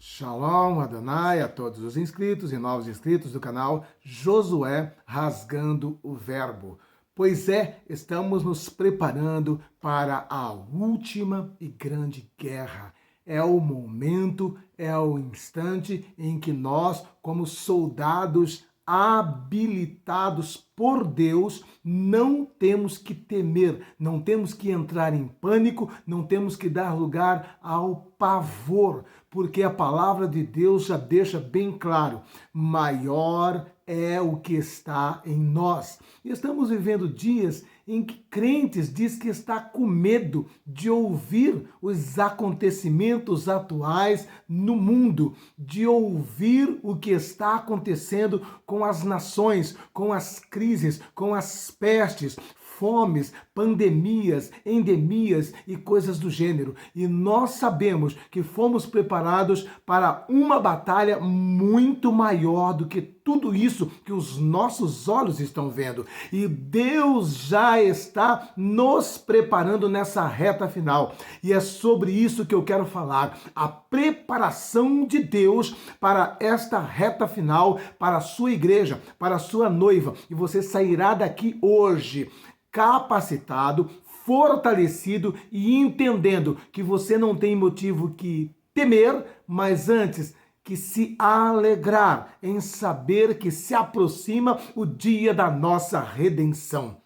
Shalom Adonai a todos os inscritos e novos inscritos do canal Josué Rasgando o Verbo. Pois estamos nos preparando para a última e grande guerra. É o momento, é o instante em que nós, como soldados habilitados por Deus, não temos que temer, não temos que entrar em pânico, não temos que dar lugar ao pavor, porque a palavra de Deus já deixa bem claro: maior é o que está em nós. E estamos vivendo dias em que crentes diz que está com medo de ouvir os acontecimentos atuais no mundo, de ouvir o que está acontecendo com as nações, com as crises, com as pestes, fomes, pandemias, endemias e coisas do gênero. E nós sabemos que fomos preparados para uma batalha muito maior do que tudo isso que os nossos olhos estão vendo. E Deus já está nos preparando nessa reta final. E é sobre isso que eu quero falar. A preparação de Deus para esta reta final, para a sua igreja, para a sua noiva. E você sairá daqui hoje capacitado, fortalecido e entendendo que você não tem motivo que temer, mas antes que se alegrar em saber que se aproxima o dia da nossa redenção.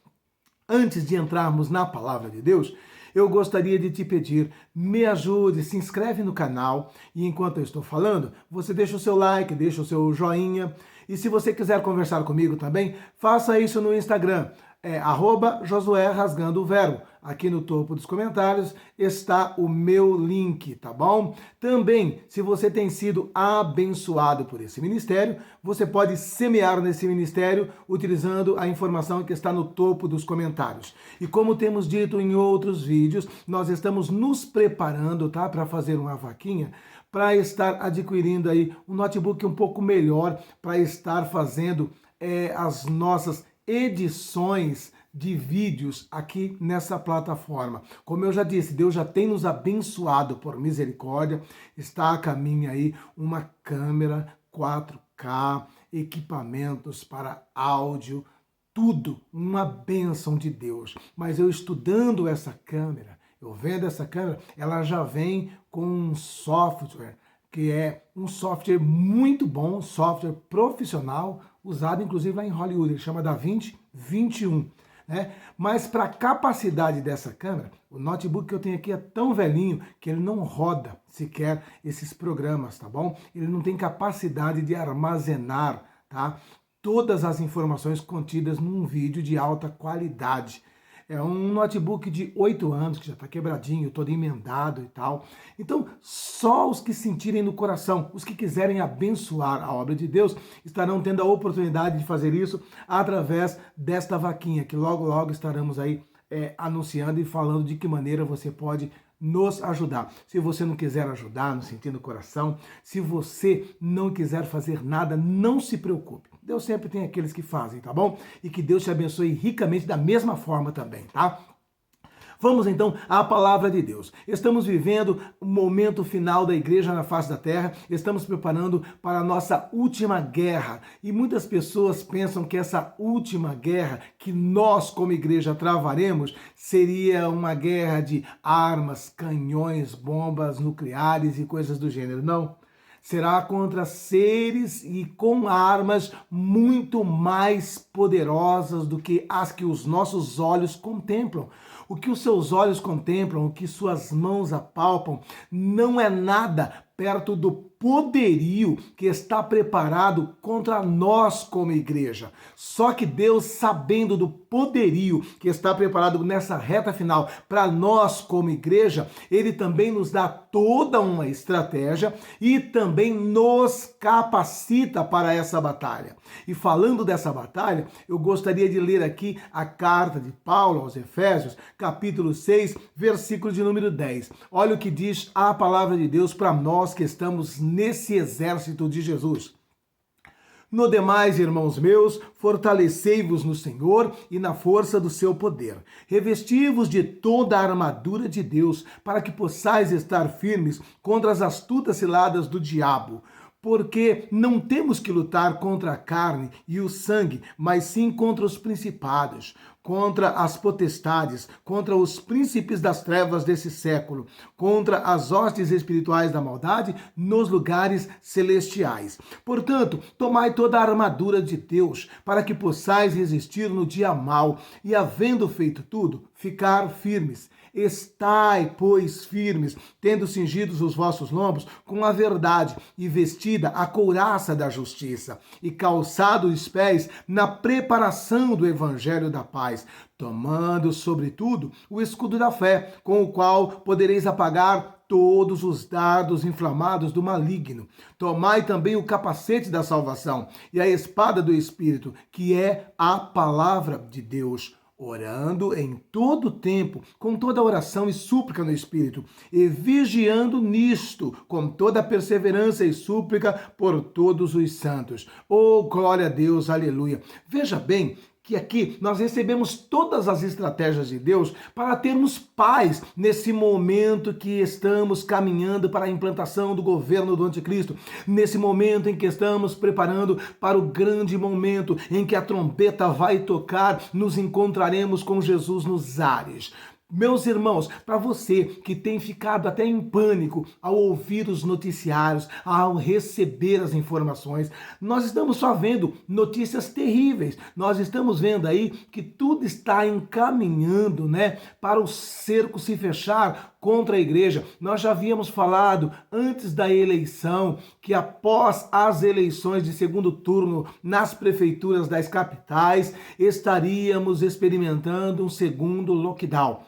Antes de entrarmos na palavra de Deus, eu gostaria de te pedir, me ajude, se inscreve no canal e enquanto eu estou falando, você deixa o seu like, deixa o seu joinha e se você quiser conversar comigo também, faça isso no Instagram. @Josué Rasgando o Verbo. Aqui no topo dos comentários está o meu link, tá bom? Também, se você tem sido abençoado por esse ministério, você pode semear nesse ministério utilizando a informação que está no topo dos comentários. E como temos dito em outros vídeos, nós estamos nos preparando, tá, para fazer uma vaquinha, para estar adquirindo aí um notebook um pouco melhor, para estar fazendo as nossas edições de vídeos aqui nessa plataforma. Como eu já disse, Deus já tem nos abençoado por misericórdia. Está a caminho aí uma câmera 4K, equipamentos para áudio, tudo uma bênção de Deus. Mas eu estudando essa câmera, eu vendo essa câmera, ela já vem com um software que é um software muito bom, software profissional, usado inclusive lá em Hollywood, ele chama DaVinci 21. Né? Mas para a capacidade dessa câmera, o notebook que eu tenho aqui é tão velhinho que ele não roda sequer esses programas, tá bom? Ele não tem capacidade de armazenar, tá, todas as informações contidas num vídeo de alta qualidade. É um notebook de 8 anos, que já está quebradinho, todo emendado e tal. Então, só os que sentirem no coração, os que quiserem abençoar a obra de Deus, estarão tendo a oportunidade de fazer isso através desta vaquinha, que logo, logo estaremos aí anunciando e falando de que maneira você pode nos ajudar. Se você não quiser ajudar, não sentir no coração, se você não quiser fazer nada, não se preocupe. Deus sempre tem aqueles que fazem, tá bom? E que Deus te abençoe ricamente da mesma forma também, tá? Vamos então à palavra de Deus. Estamos vivendo o momento final da igreja na face da terra, estamos preparando para a nossa última guerra. E muitas pessoas pensam que essa última guerra que nós como igreja travaremos seria uma guerra de armas, canhões, bombas nucleares e coisas do gênero. Não. Será contra seres e com armas muito mais poderosas do que as que os nossos olhos contemplam. O que os seus olhos contemplam, o que suas mãos apalpam, não é nada perto do poderio que está preparado contra nós como igreja. Só que Deus, sabendo do poderio que está preparado nessa reta final para nós como igreja, Ele também nos dá toda uma estratégia e também nos capacita para essa batalha. E falando dessa batalha, eu gostaria de ler aqui a carta de Paulo aos Efésios, capítulo 6, versículo de número 10. Olha o que diz a palavra de Deus para nós que estamos nesse exército de Jesus. No demais, irmãos meus, fortalecei-vos no Senhor e na força do seu poder. Revesti-vos de toda a armadura de Deus, para que possais estar firmes contra as astutas ciladas do diabo. Porque não temos que lutar contra a carne e o sangue, mas sim contra os principados, contra as potestades, contra os príncipes das trevas desse século, contra as hostes espirituais da maldade nos lugares celestiais. Portanto, tomai toda a armadura de Deus, para que possais resistir no dia mau e, havendo feito tudo, ficar firmes. Estai, pois, firmes, tendo cingidos os vossos lombos com a verdade e vestida a couraça da justiça e calçado os pés na preparação do evangelho da paz, tomando, sobretudo, o escudo da fé, com o qual podereis apagar todos os dardos inflamados do maligno. Tomai também o capacete da salvação e a espada do Espírito, que é a palavra de Deus, orando em todo tempo, com toda oração e súplica no Espírito, e vigiando nisto, com toda perseverança e súplica por todos os santos. Oh, glória a Deus, aleluia. Veja bem que aqui nós recebemos todas as estratégias de Deus para termos paz nesse momento que estamos caminhando para a implantação do governo do anticristo, nesse momento em que estamos preparando para o grande momento em que a trombeta vai tocar, nos encontraremos com Jesus nos ares. Meus irmãos, para você que tem ficado até em pânico ao ouvir os noticiários, ao receber as informações, nós estamos só vendo notícias terríveis. Nós estamos vendo aí que tudo está encaminhando, para o cerco se fechar contra a igreja. Nós já havíamos falado antes da eleição que após as eleições de segundo turno nas prefeituras das capitais, estaríamos experimentando um segundo lockdown.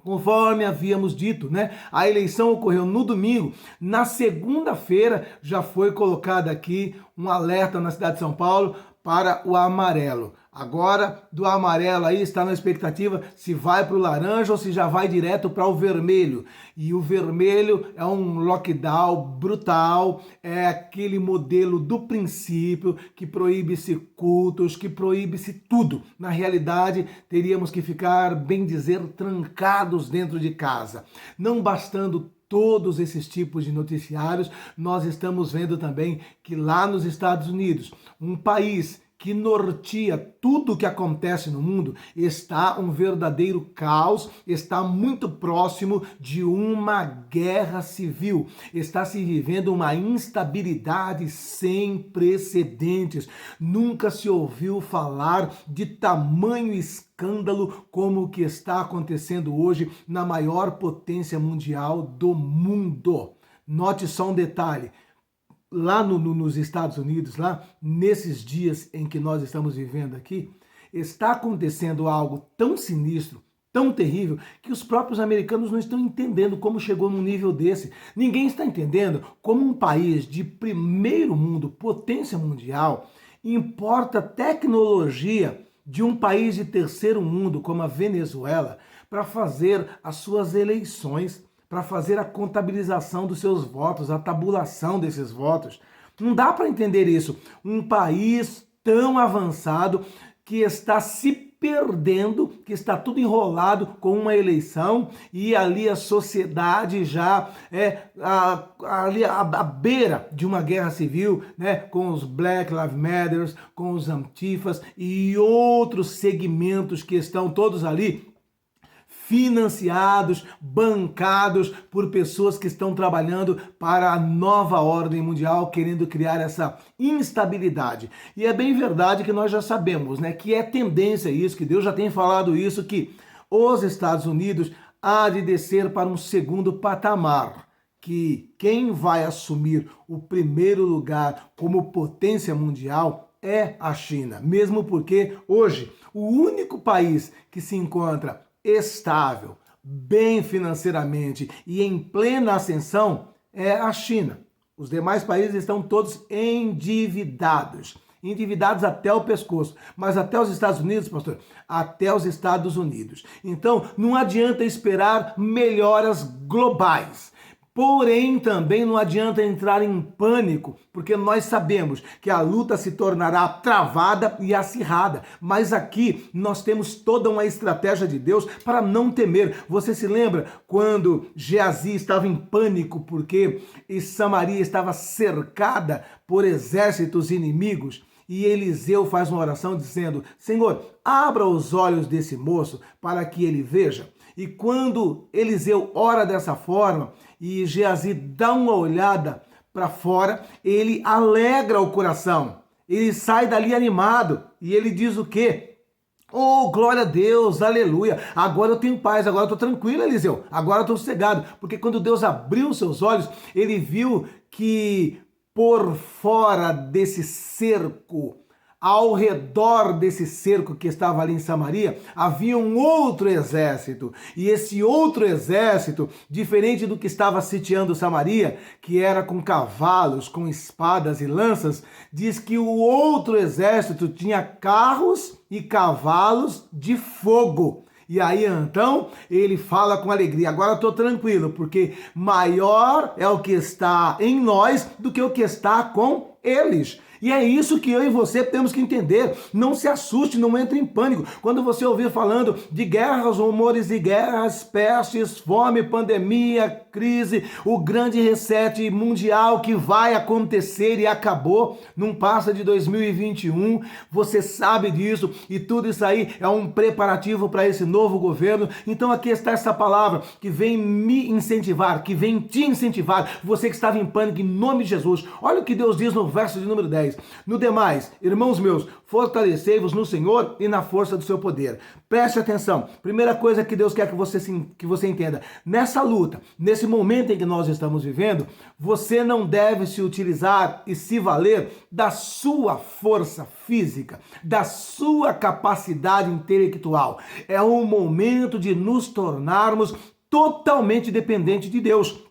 Conforme havíamos dito, a eleição ocorreu no domingo. Na segunda-feira já foi colocado aqui um alerta na cidade de São Paulo para o amarelo. Agora, do amarelo aí está na expectativa se vai para o laranja ou se já vai direto para o vermelho. E o vermelho é um lockdown brutal, é aquele modelo do princípio que proíbe-se cultos, que proíbe-se tudo. Na realidade, teríamos que ficar, bem dizer, trancados dentro de casa. Não bastando todos esses tipos de noticiários, nós estamos vendo também que lá nos Estados Unidos, um país que norteia tudo o que acontece no mundo, está um verdadeiro caos, está muito próximo de uma guerra civil, está se vivendo uma instabilidade sem precedentes. Nunca se ouviu falar de tamanho escândalo como o que está acontecendo hoje na maior potência mundial do mundo. Note só um detalhe. Lá nos Estados Unidos, lá nesses dias em que nós estamos vivendo aqui, está acontecendo algo tão sinistro, tão terrível, que os próprios americanos não estão entendendo como chegou num nível desse. Ninguém está entendendo como um país de primeiro mundo, potência mundial, importa tecnologia de um país de terceiro mundo, como a Venezuela, para fazer as suas eleições, para fazer a contabilização dos seus votos, a tabulação desses votos. Não dá para entender isso. Um país tão avançado que está se perdendo, que está tudo enrolado com uma eleição e ali a sociedade já é ali à beira de uma guerra civil, com os Black Lives Matter, com os Antifas e outros segmentos que estão todos ali financiados, bancados por pessoas que estão trabalhando para a nova ordem mundial, querendo criar essa instabilidade. E é bem verdade que nós já sabemos, que é tendência isso, que Deus já tem falado isso, que os Estados Unidos há de descer para um segundo patamar, que quem vai assumir o primeiro lugar como potência mundial é a China, mesmo porque hoje o único país que se encontra estável, bem financeiramente e em plena ascensão é a China. Os demais países estão todos endividados até o pescoço. Mas até os Estados Unidos, pastor, até os Estados Unidos. Então, não adianta esperar melhoras globais. Porém, também não adianta entrar em pânico, porque nós sabemos que a luta se tornará travada e acirrada. Mas aqui nós temos toda uma estratégia de Deus para não temer. Você se lembra quando Geazi estava em pânico porque Samaria estava cercada por exércitos inimigos? E Eliseu faz uma oração dizendo: Senhor, abra os olhos desse moço para que ele veja. E quando Eliseu ora dessa forma e Geazi dá uma olhada para fora, ele alegra o coração. Ele sai dali animado e ele diz o quê? Oh, glória a Deus, aleluia. Agora eu tenho paz, agora eu estou tranquilo, Eliseu. Agora eu estou sossegado. Porque quando Deus abriu seus olhos, ele viu que por fora desse cerco, ao redor desse cerco que estava ali em Samaria, havia um outro exército. E esse outro exército, diferente do que estava sitiando Samaria, que era com cavalos, com espadas e lanças, diz que o outro exército tinha carros e cavalos de fogo. E aí então ele fala com alegria: agora eu estou tranquilo, porque maior é o que está em nós do que o que está com eles. E é isso que eu e você temos que entender. Não se assuste, não entre em pânico. Quando você ouvir falando de guerras, rumores de guerras, pestes, fome, pandemia, crise, o grande reset mundial que vai acontecer e acabou, não passa de 2021, você sabe disso, e tudo isso aí é um preparativo para esse novo governo. Então aqui está essa palavra que vem me incentivar, que vem te incentivar, você que estava em pânico, em nome de Jesus. Olha o que Deus diz no verso de número 10. No demais, irmãos meus, fortalecei-vos no Senhor e na força do seu poder. Preste atenção. Primeira coisa que Deus quer que você entenda. Nessa luta, nesse momento em que nós estamos vivendo, você não deve se utilizar e se valer da sua força física, da sua capacidade intelectual. É um momento de nos tornarmos totalmente dependentes de Deus.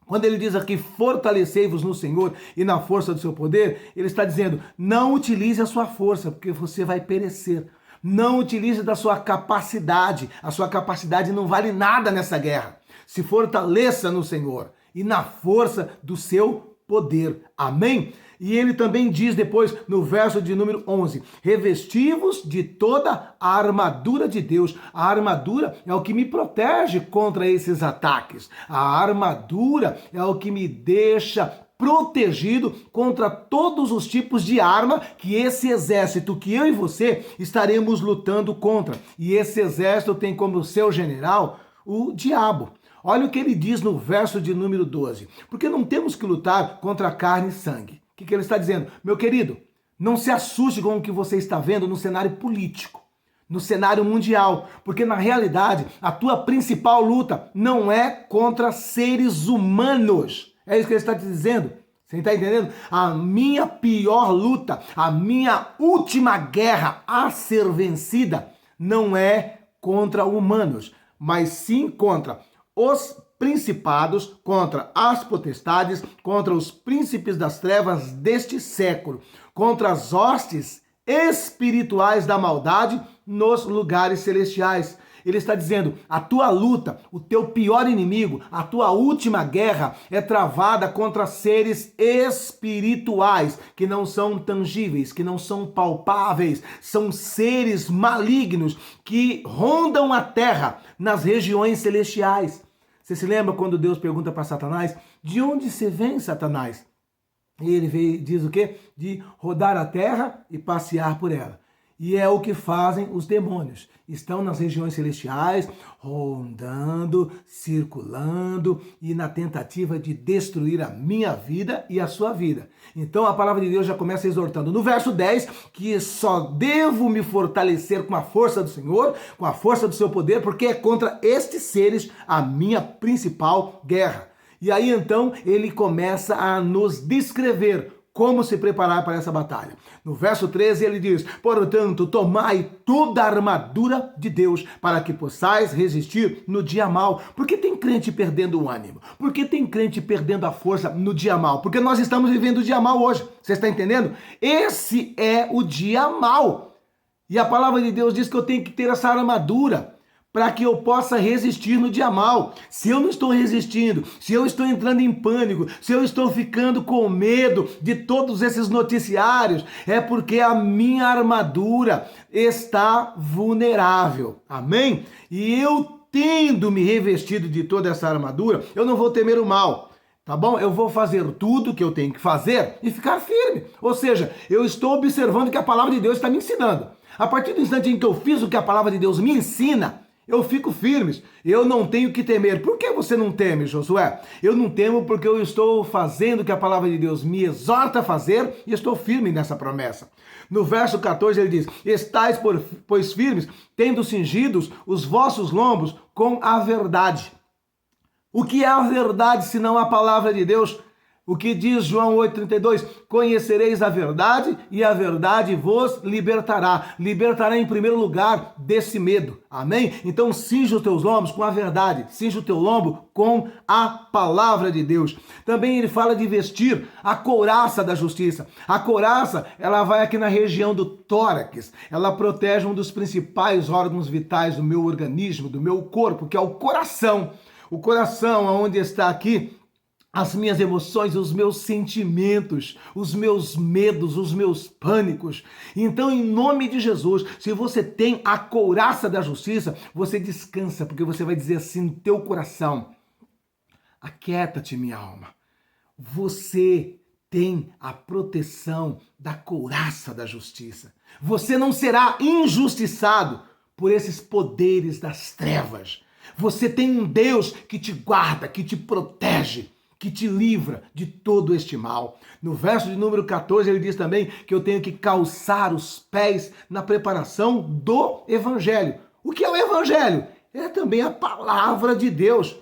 Quando ele diz aqui, fortalecei-vos no Senhor e na força do seu poder, ele está dizendo, não utilize a sua força, porque você vai perecer. Não utilize da sua capacidade. A sua capacidade não vale nada nessa guerra. Se fortaleça no Senhor e na força do seu poder. Amém? E ele também diz depois, no verso de número 11, revesti-vos de toda a armadura de Deus. A armadura é o que me protege contra esses ataques. A armadura é o que me deixa protegido contra todos os tipos de arma que esse exército, que eu e você estaremos lutando contra. E esse exército tem como seu general o diabo. Olha o que ele diz no verso de número 12. Porque não temos que lutar contra carne e sangue. O que ele está dizendo? Meu querido, não se assuste com o que você está vendo no cenário político, no cenário mundial, porque na realidade a tua principal luta não é contra seres humanos. É isso que ele está te dizendo. Você está entendendo? A minha pior luta, a minha última guerra a ser vencida não é contra humanos, mas sim contra os principados, contra as potestades, contra os príncipes das trevas deste século, contra as hostes espirituais da maldade nos lugares celestiais. Ele está dizendo, a tua luta, o teu pior inimigo, a tua última guerra é travada contra seres espirituais, que não são tangíveis, que não são palpáveis, são seres malignos que rondam a terra nas regiões celestiais. Você se lembra quando Deus pergunta para Satanás, de onde você vem, Satanás? E ele diz o quê? De rodar a terra e passear por ela. E é o que fazem os demônios. Estão nas regiões celestiais, rondando, circulando e na tentativa de destruir a minha vida e a sua vida. Então a palavra de Deus já começa exortando no verso 10 que só devo me fortalecer com a força do Senhor, com a força do seu poder, porque é contra estes seres a minha principal guerra. E aí então ele começa a nos descrever como se preparar para essa batalha. No verso 13 ele diz, portanto, tomai toda a armadura de Deus para que possais resistir no dia mau. Por que tem crente perdendo o ânimo? Por que tem crente perdendo a força no dia mau? Porque nós estamos vivendo o dia mau hoje. Você está entendendo? Esse é o dia mau. E a palavra de Deus diz que eu tenho que ter essa armadura para que eu possa resistir no dia mal. Se eu não estou resistindo, se eu estou entrando em pânico, se eu estou ficando com medo de todos esses noticiários, é porque a minha armadura está vulnerável. Amém? E eu tendo me revestido de toda essa armadura, eu não vou temer o mal. Tá bom? Eu vou fazer tudo o que eu tenho que fazer e ficar firme. Ou seja, eu estou observando o que a palavra de Deus está me ensinando. A partir do instante em que eu fiz o que a palavra de Deus me ensina, eu fico firme. Eu não tenho que temer. Por que você não teme, Josué? Eu não temo porque eu estou fazendo o que a palavra de Deus me exorta a fazer e estou firme nessa promessa. No verso 14 ele diz: estais, pois, firmes, tendo cingidos os vossos lombos com a verdade. O que é a verdade senão a palavra de Deus? O que diz João 8,32? Conhecereis a verdade e a verdade vos libertará. Libertará em primeiro lugar desse medo. Amém? Então cinja os teus lombos com a verdade. Cinja o teu lombo com a palavra de Deus. Também ele fala de vestir a couraça da justiça. A couraça, ela vai aqui na região do tórax. Ela protege um dos principais órgãos vitais do meu organismo, do meu corpo, que é o coração. O coração, onde está aqui as minhas emoções, os meus sentimentos, os meus medos, os meus pânicos. Então, em nome de Jesus, se você tem a couraça da justiça, você descansa, porque você vai dizer assim no teu coração: aquieta-te, minha alma. Você tem a proteção da couraça da justiça. Você não será injustiçado por esses poderes das trevas. Você tem um Deus que te guarda, que te protege, que te livra de todo este mal. No verso de número 14, ele diz também que eu tenho que calçar os pés na preparação do Evangelho. O que é o Evangelho? É também a palavra de Deus.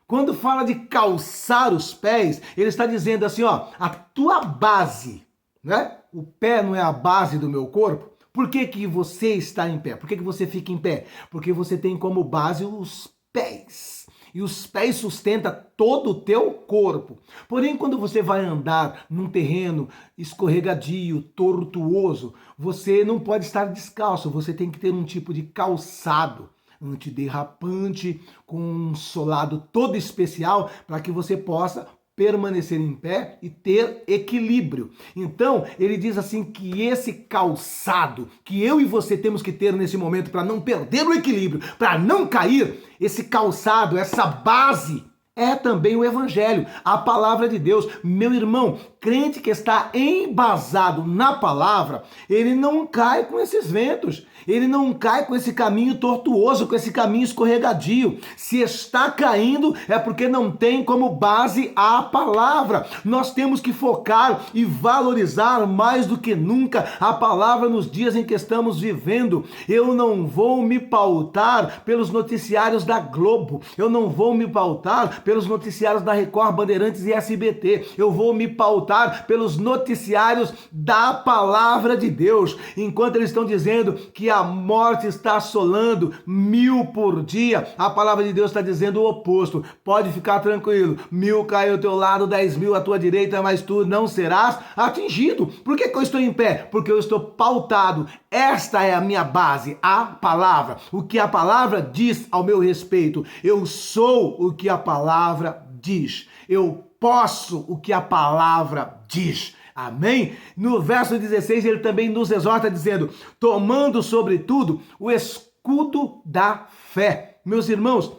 Quando fala de calçar os pés, ele está dizendo assim, ó, a tua base, né? O pé não é a base do meu corpo? Por que que você está em pé? Por que que você fica em pé? Porque você tem como base os pés. E os pés sustentam todo o teu corpo. Porém, quando você vai andar num terreno escorregadio, tortuoso, você não pode estar descalço, você tem que ter um tipo de calçado antiderrapante, com um solado todo especial, para que você possa permanecer em pé e ter equilíbrio. Então, ele diz assim que esse calçado que eu e você temos que ter nesse momento para não perder o equilíbrio, para não cair, esse calçado, essa base é também o Evangelho, a palavra de Deus. Meu irmão, crente que está embasado na palavra, ele não cai com esses ventos, ele não cai com esse caminho tortuoso, com esse caminho escorregadio. Se está caindo, é porque não tem como base a palavra. Nós temos que focar e valorizar mais do que nunca a palavra nos dias em que estamos vivendo. Eu não vou me pautar pelos noticiários da Globo, eu não vou me pautar pelos noticiários da Record, Bandeirantes e SBT. Eu vou me pautar pelos noticiários da palavra de Deus. Enquanto eles estão dizendo que a morte está assolando 1000 por dia, a palavra de Deus está dizendo o oposto. Pode ficar tranquilo, 1000 cai ao teu lado, 10.000 à tua direita, mas tu não serás atingido. Por que eu estou em pé? Porque eu estou pautado. Esta é a minha base, a palavra. O que a palavra diz ao meu respeito. Eu sou o que a palavra diz. Eu posso o que a palavra diz. Amém? No verso 16 ele também nos exorta dizendo: tomando sobretudo o escudo da fé. Meus irmãos,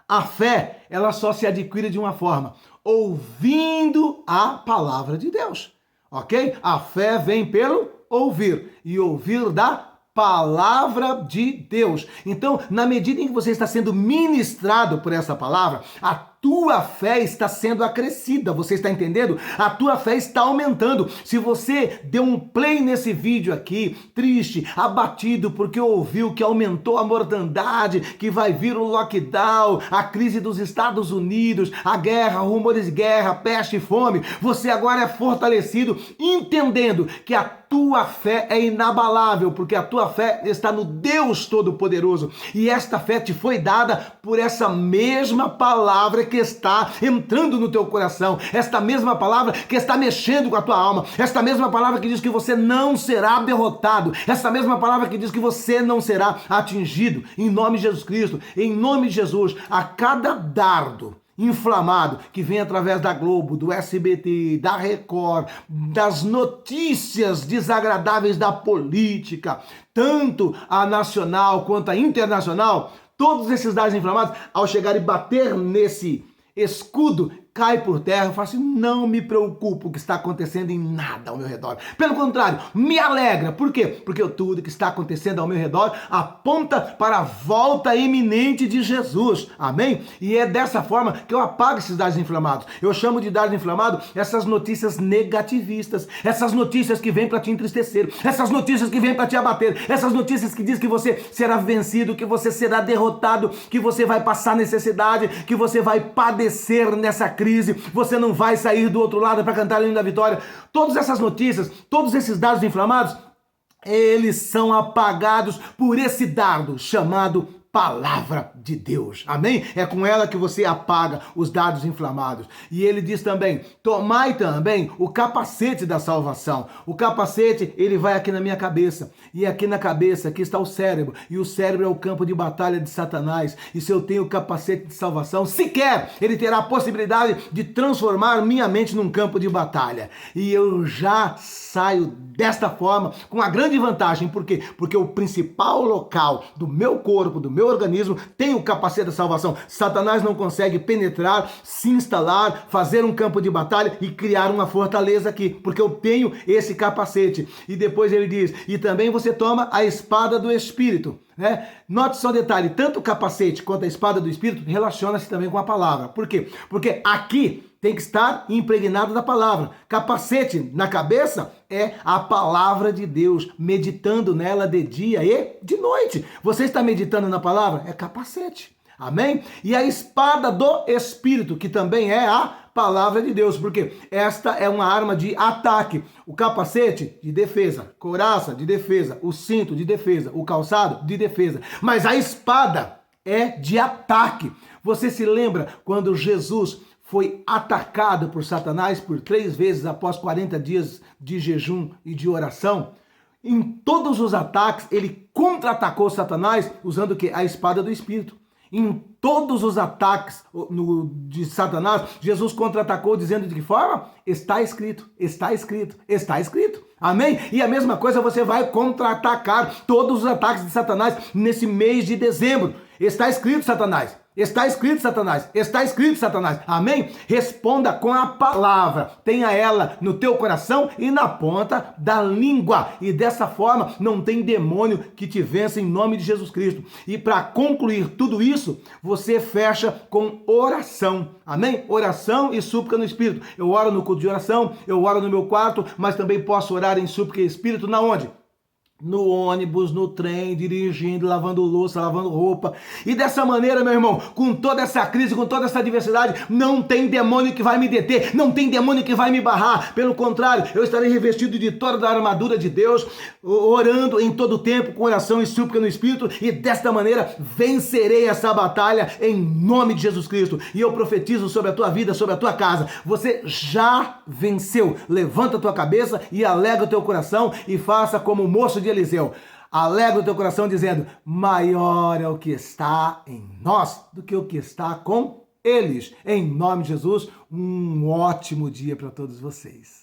a fé, ela só se adquire de uma forma: ouvindo a palavra de Deus. Ok? A fé vem pelo ouvir, e ouvir da palavra de Deus. Então, na medida em que você está sendo ministrado por essa palavra, a tua fé está sendo acrescida, você está entendendo? A tua fé está aumentando. Se você deu um play nesse vídeo aqui, triste, abatido, porque ouviu que aumentou a mortandade, que vai vir o lockdown, a crise dos Estados Unidos, a guerra, rumores de guerra, peste e fome, você agora é fortalecido, entendendo que a tua fé é inabalável, porque a tua fé está no Deus Todo-Poderoso. E esta fé te foi dada por essa mesma palavra que está entrando no teu coração, esta mesma palavra que está mexendo com a tua alma, esta mesma palavra que diz que você não será derrotado, esta mesma palavra que diz que você não será atingido, em nome de Jesus Cristo, em nome de Jesus, a cada dardo inflamado que vem através da Globo, do SBT, da Record, das notícias desagradáveis da política, tanto a nacional quanto a internacional, todos esses dardos inflamados, ao chegar e bater nesse escudo, cai por terra. Eu falo assim, não me preocupo o que está acontecendo em nada ao meu redor. Pelo contrário, me alegra. Por quê? Porque tudo que está acontecendo ao meu redor aponta para a volta iminente de Jesus. Amém? E é dessa forma que eu apago esses dardos inflamados. Eu chamo de dardo inflamado essas notícias negativistas, essas notícias que vêm para te entristecer, essas notícias que vêm para te abater, essas notícias que diz que você será vencido, que você será derrotado, que você vai passar necessidade, que você vai padecer nessa crise, você não vai sair do outro lado para cantar a hino da vitória. Todas essas notícias, todos esses dardos inflamados, eles são apagados por esse dardo chamado palavra de Deus. Amém? É com ela que você apaga os dardos inflamados. E ele diz também, tomai também o capacete da salvação. O capacete, ele vai aqui na minha cabeça. E aqui na cabeça, aqui está o cérebro. E o cérebro é o campo de batalha de Satanás. E se eu tenho o capacete de salvação, sequer ele terá a possibilidade de transformar minha mente num campo de batalha. E eu já saio desta forma com uma grande vantagem. Por quê? Porque o principal local do meu corpo, do meu organismo, tem o capacete da salvação. Satanás não consegue penetrar, se instalar, fazer um campo de batalha e criar uma fortaleza aqui, porque eu tenho esse capacete. E depois ele diz, e também você toma a espada do Espírito. Né? Note só um detalhe, tanto o capacete quanto a espada do Espírito relaciona-se também com a palavra. Por quê? Porque aqui tem que estar impregnado da palavra. Capacete na cabeça é a palavra de Deus, meditando nela de dia e de noite. Você está meditando na palavra? É capacete. Amém? E a espada do Espírito, que também é a palavra de Deus, porque esta é uma arma de ataque. O capacete de defesa, couraça de defesa, o cinto de defesa, o calçado de defesa. Mas a espada é de ataque. Você se lembra quando Jesus foi atacado por Satanás por 3 vezes após 40 dias de jejum e de oração? Em todos os ataques, ele contra-atacou Satanás usando o quê? A espada do Espírito. Em todos os ataques de Satanás, Jesus contra-atacou dizendo de que forma? Está escrito, está escrito, está escrito. Amém? E a mesma coisa você vai contra-atacar todos os ataques de Satanás nesse mês de dezembro. Está escrito, Satanás. Está escrito, Satanás. Está escrito, Satanás. Amém? Responda com a palavra. Tenha ela no teu coração e na ponta da língua. E dessa forma, não tem demônio que te vença em nome de Jesus Cristo. E para concluir tudo isso, você fecha com oração. Amém? Oração e súplica no Espírito. Eu oro no culto de oração, eu oro no meu quarto, mas também posso orar em súplica e Espírito na onde? No ônibus, no trem, dirigindo, lavando louça, lavando roupa. E dessa maneira, meu irmão, com toda essa crise, com toda essa adversidade, não tem demônio que vai me deter, não tem demônio que vai me barrar. Pelo contrário, eu estarei revestido de toda a armadura de Deus, orando em todo o tempo, com oração e súplica no Espírito, e desta maneira vencerei essa batalha em nome de Jesus Cristo. E eu profetizo sobre a tua vida, sobre a tua casa. Você já venceu. Levanta a tua cabeça e alega o teu coração e faça como o moço de Eliseu. Alegra o teu coração dizendo, maior é o que está em nós do que o que está com eles. Em nome de Jesus, um ótimo dia para todos vocês.